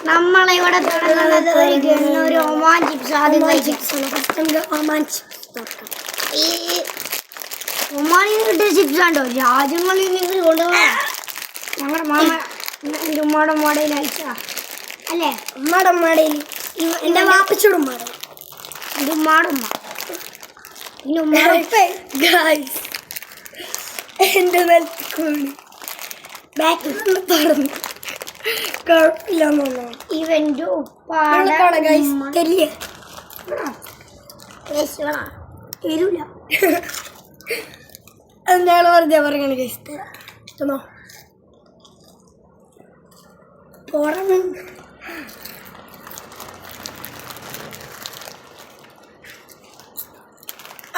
നമ്മളെ ഇവിടെ തുടങ്ങുന്നത് ഒരു ഒമാൻ ചിപ്സ് ആദ്യം ഒമാൻ ചിപ്സ് ഈ ഒമാനിൽ നിന്ന് കിട്ടിയ ചിപ്സ് ആണ്ടോ രാജ്യങ്ങളിൽ നിന്ന് കൊണ്ടുപോകാം. ഞങ്ങളുടെ മാമ എൻ്റെ ഉമ്മയുടെ ഉമ്മടയിൽ അയച്ചാ അല്ലേ? ഉമ്മയുടെ ഉമ്മടയിൽ എൻ്റെ വാപ്പച്ചോട് ഉമ്മ എൻ്റെ ഉമ്മയുടെ ഉമ്മ പിന്നെ ഉമ്മ എൻ്റെ നിലത്തിക്കൂടി ബാക്കിൽ തുറന്നു കുഴപ്പമില്ല. ഇവൻ്റെ ഉപ്പാടെ തരില്ല തരൂല എന്താണ് വെറുതെ പറയണ കഴിച്ചോ പുറമെ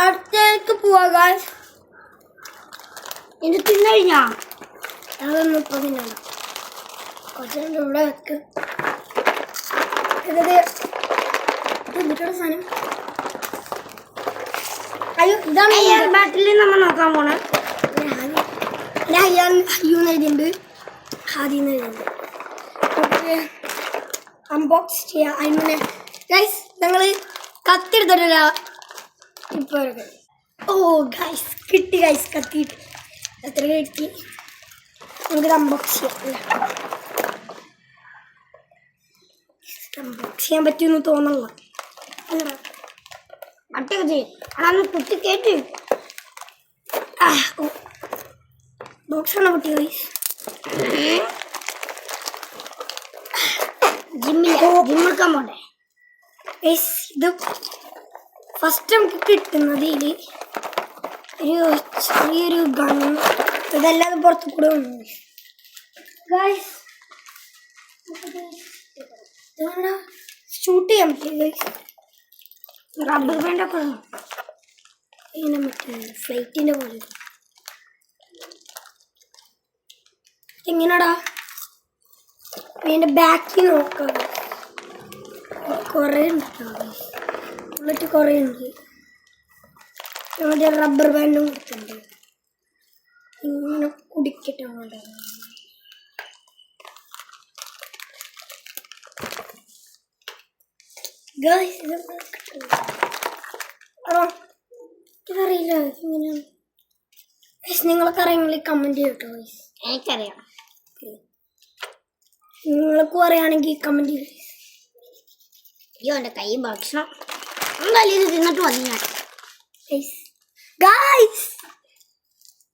അടുത്തേക്ക് പോകാൻ ഇത് തിന്നഴിഞ്ഞാ അതൊന്നും ഇപ്പൊ തിന്നണ്ട കുറച്ചുകൊണ്ട് ഇവിടെ വെക്ക്. എന്നിട്ടുള്ള സാധനം അയ്യോ ഇതാണ് എയർ ബാറ്റിൽ നമ്മൾ നോക്കാൻ പോണേ. ഞാൻ അയ്യൂന്ന് എഴുതിയുണ്ട് ഹാദിന്ന് എഴുതിയുണ്ട്. അൺബോക്സ് ചെയ്യാം. അതിന് ഗൈസ് ഞങ്ങൾ കത്തിയെടുത്തിട്ടില്ല ഇപ്പോൾ. ഓ ഗൈസ് കിട്ടി ഗൈസ് കത്തിയിട്ട് എത്ര കിട്ടി നമുക്കിത് അൺബോക്സ് ചെയ്യാം. അൺബോക്സ് ചെയ്യാൻ പറ്റുമെന്ന് തോന്നല്ല. അട്ടൊക്കെ ചെയ്യും അതൊന്ന് കുത്തി കയറ്റി ബോക്സാണ് കുട്ടി ഗൈസ്. ജിമ്മെടുക്കാൻ പോണ്ടേ ഗൈസ്? ഇത് ഫസ്റ്റ് നമുക്ക് കിട്ടുന്നത് ഇതിൽ ഒരു ചെറിയൊരു ഗൺ. ഇതല്ലാതെ പുറത്ത് കൂടെ വന്നു ഗൈസ്. ഇതെങ്ങനെ ഷൂട്ട് ചെയ്യാൻ പറ്റില്ല ഗൈസ്? റബ്ബർ ബാൻഡൊക്കെ ഇങ്ങനെ മറ്റേ ഫ്ലൈറ്റിൻ്റെ പോലെ. എങ്ങനെയാടാ അതിൻ്റെ ബാക്കിൽ നോക്കാം. കുറേ ഉണ്ട് ബുള്ളറ്റ് കുറേ ഉണ്ട്. മറ്റേ റബ്ബർ ബാൻഡും കൊടുത്തിട്ടുണ്ട്. ഇങ്ങനെ കുടിക്കട്ടെ വേണ്ട ഗൈസ്. ഇതറിയില്ല ഇങ്ങനെയാണ്. നിങ്ങളൊക്കെ അറിയാമെങ്കിൽ കമൻറ്റ് ചെയ്യട്ടോ ഗൈസ്. എനിക്കറിയാം. നിങ്ങൾക്കും അറിയാണെങ്കിൽ കമൻറ്റ് ചെയ്യും. അയ്യോ എൻ്റെ കൈ ഭക്ഷണം എന്തായാലും ഇത് തിന്നിട്ട് മതി ഞാൻ ഗൈസ്. ഗൈസ്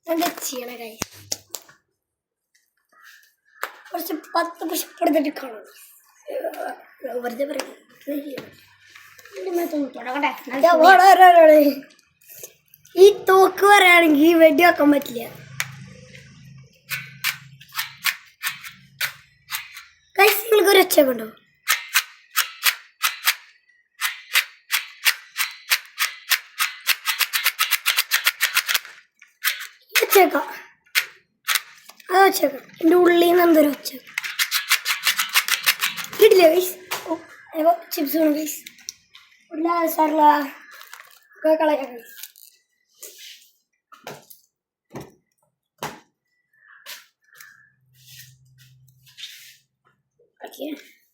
എന്താ ചെയ്യണ ഗൈസ്? കുറച്ച് 10 പുഷപ്പ് എടുത്തിട്ട് കാണും. വെറുതെ പറയും. ഈ തോക്ക് പറയുകയാണെങ്കിൽ വെടി വെക്കാൻ പറ്റില്ല ഗൈസ്. നിങ്ങൾക്കൊരു ഒച്ചയൊക്കെ ഉണ്ടോ? ഒച്ചേക്കാം അത് ഒച്ചേക്കാം. എൻ്റെ ഉള്ളിൽ നിന്ന് എന്തൊരു ഒച്ച കിട്ടില്ല ഗൈസ്. ചിപ്സ് വേണം ഗൈസ്. ഉള്ള സാറുള്ള കളയാം ഗൈസ്.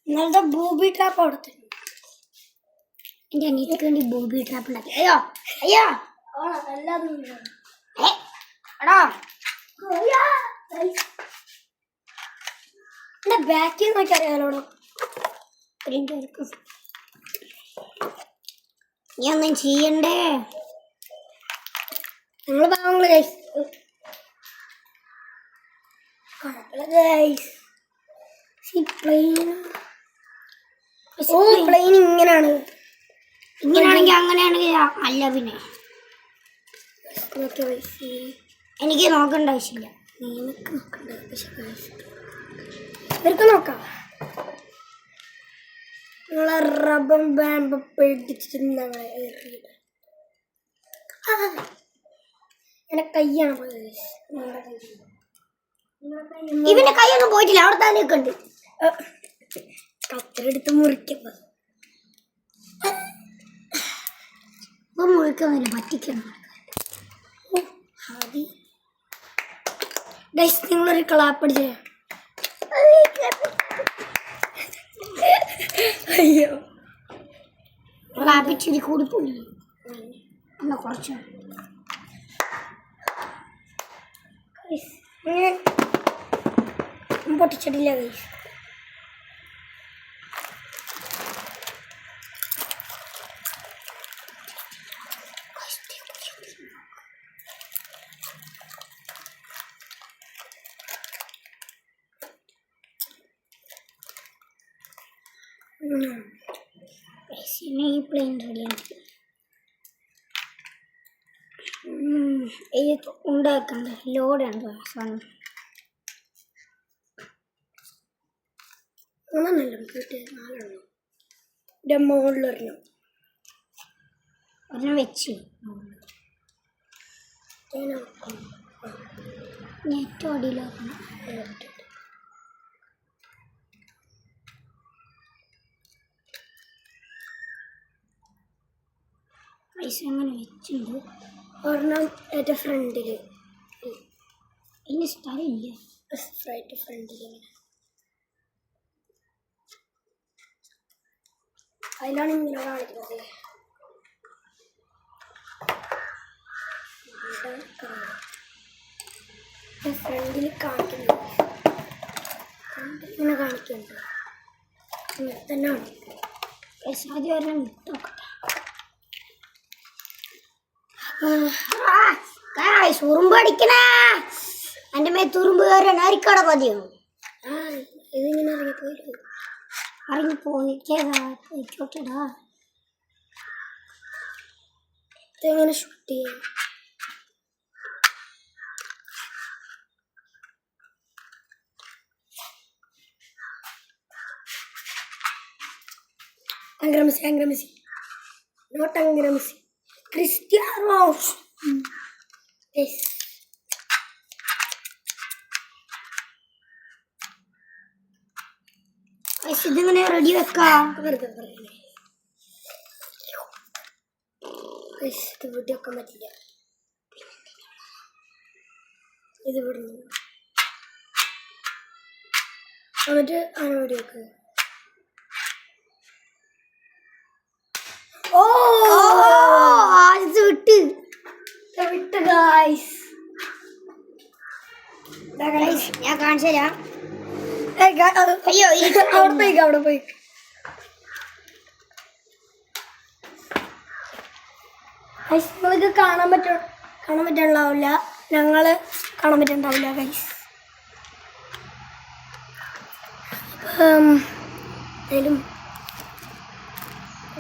ഇന്നലത്തെ ബൂബി ട്രാപ്പ് അവിടുത്തെ എൻ്റെ അനിയത്തിക്ക് വേണ്ടി ബൂബി ട്രാപ്പ് ഉണ്ടാക്കി. അയ്യോ അയ്യോ എടാ എൻ്റെ ബാക്കിൽ നോക്കി അറിയാലോടോ. നീ ഒന്നും ചെയ്യണ്ടേ? ഞങ്ങൾ പാവങ്ങള് ഗൈസ്. ഗൈസ് പ്ലെയിൻ ഇങ്ങനെയാണ്. ഇങ്ങനെയാണെങ്കിൽ അങ്ങനെയാണെങ്കിൽ അല്ല. പിന്നെ എനിക്ക് നോക്കേണ്ട ആവശ്യമില്ല. നിനക്ക് നോക്കണ്ട ഇവർക്ക് നോക്കാം. നിങ്ങളെ റബ്ബർ ബാൻഡ് പേടിച്ചിട്ട് ഞങ്ങളെ എൻ്റെ കയ്യാണ് പോയത്. ഇവന്റെ കൈയൊന്നും പോയിട്ടില്ല. അവിടെ തന്നെ ഉണ്ട്. കത്തിരെടുത്ത് മുറിക്കപ്പോ മുറിക്കാൻ വരെ പറ്റിക്കണം. നിങ്ങളൊരു ക്ലാപ്പ് അടിച്ചേ. അയ്യോ ഇച്ചിരി കൂടി പോയി എന്നാ കുറച്ച് പൊട്ടിച്ചിട്ടില്ല ഗൈസ്. ഈ പ്ലെയിൻ റെഡിയാണ്. ഇത് ഉണ്ടാക്കണ്ട ലോഡുണ്ട് സാധനം ഒന്നല്ല വീട്ടിൽ 4 എൻ്റെ മുകളിലൊരെണ്ണം വെച്ച് ഏറ്റവും അടിയിലാക്കണം. പൈസ അങ്ങനെ വെച്ചിട്ടുണ്ട്. ഒരെണ്ണം ഏറ്റവും ഫ്രണ്ടിൽ ഇനി സ്ഥലമില്ല. ഫ്രണ്ടിൽ ഇങ്ങനെ അതിലാണ് ഇങ്ങനെ കാണിക്കുന്നത്. ഫ്രണ്ടിൽ കാണിക്കുന്നത് ഇങ്ങനെ കാണിക്കുന്നുണ്ട്. ഇങ്ങനെ തന്നെയാണ് ആദ്യം ഒരെണ്ണം വിട്ടോക്കട്ടെ. ഉറുമ്പ് അടിക്കണേ എൻ്റെ മേത്ത് ഉറുമ്പ് കയറാൻ അരിക്കട പതിയോ. ഇതിങ്ങനെ ഇറങ്ങിപ്പോയിക്കോട്ടെടാ. ഇതെങ്ങനെ ഷൂട്ട് ചെയ്യാം? Messi. Not Messi. Cristiano. Yes. ഇതിങ്ങനെ റെഡി വെക്കാം. വെറുതെ പറയണേ. ഇത് വീട്ടിൽ വെക്കാൻ പറ്റില്ല. ഇത് വിടുന്നു എന്നിട്ട് അങ്ങനെ വീടി വെക്കുക. വിട്ട് ഗായ്സ് ഞാൻ കാണിച്ചു തരാം. അയ്യോ അവിടെ പോയി നിങ്ങൾക്ക് കാണാൻ പറ്റുണ്ടാവില്ല. ഞങ്ങള് കാണാൻ പറ്റുന്നുണ്ടാവില്ല ഗൈസ്. എന്തായാലും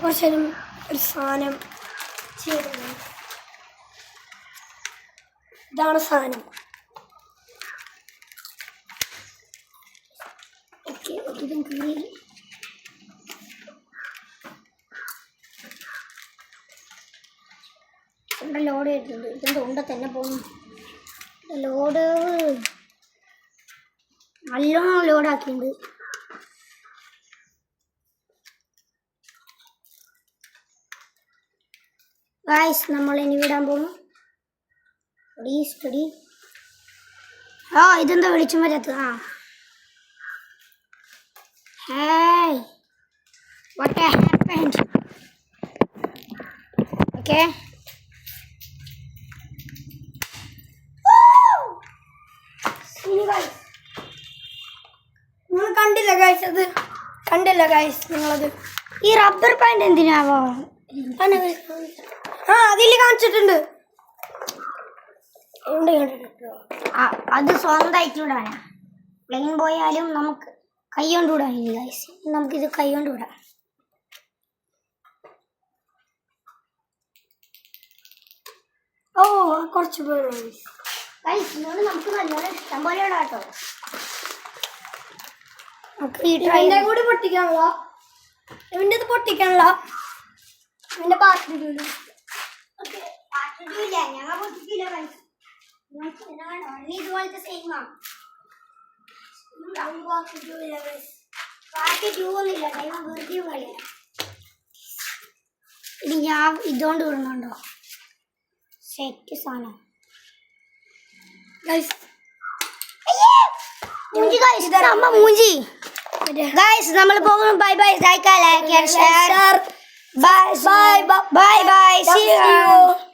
കുറച്ചേരം ഒരു സാധനം ചെയ്തിരുന്നു. ഇതാണ് സാധനം. ഓക്കെ ഇതും കീറി ഇവിടെ ലോഡ് ചെയ്തിട്ടുണ്ട്. ഇതിൻ്റെ ഉണ്ട തന്നെ പോകുന്നു. ലോഡ് നല്ലോണം ലോഡാക്കിയിട്ടുണ്ട്. ഗൈസ് നമ്മൾ ഇനി വിടാൻ പോകുന്നു. സ്റ്റഡി ഇതെന്താ വെളിച്ചം വരാത്ത? Hey, what happened? Okay. നിങ്ങൾ കണ്ടില്ല ഗൈസ്, അത് കണ്ടില്ല ഗൈസ് നിങ്ങളത്. ഈ റബ്ബർ പാൻറ് എന്തിനാവോ? അതിൽ കാണിച്ചിട്ടുണ്ട്. അത് സ്വന്തമായിട്ട് വിടാനാ. പ്ലെയിൻ പോയാലും നമുക്ക് കൈ കൊണ്ട് വിടാനില്ല ഗൈസ്. നമുക്കിത് കൈ കൊണ്ട് വിടാം. കുറച്ച് പേര് ഗൈസ് ഇതുകൊണ്ട് നമുക്ക് നല്ലോണം ഇഷ്ടം പോലെ ഇടാം കേട്ടോ. നമുക്ക് ഈ ട്രെയിനെ കൂടി പൊട്ടിക്കാനുള്ള ഇവൻ്റെ ഇത് പൊട്ടിക്കാനുള്ള ഇവൻ്റെ പാട്ടില്ല. ഞങ്ങൾ പൊട്ടിക്കില്ല ഗൈസ്. ഇതുപോലത്തെ സെയിമാണ്. ഇനി ഞാൻ ഇതുകൊണ്ട് വിടുന്നുണ്ടോ? സെറ്റ് സാധനം മൂഞ്ചി. ഗൈസ് നമ്മൾ പോകുന്നു. Bye bye. Like and share. Bye bye. See you.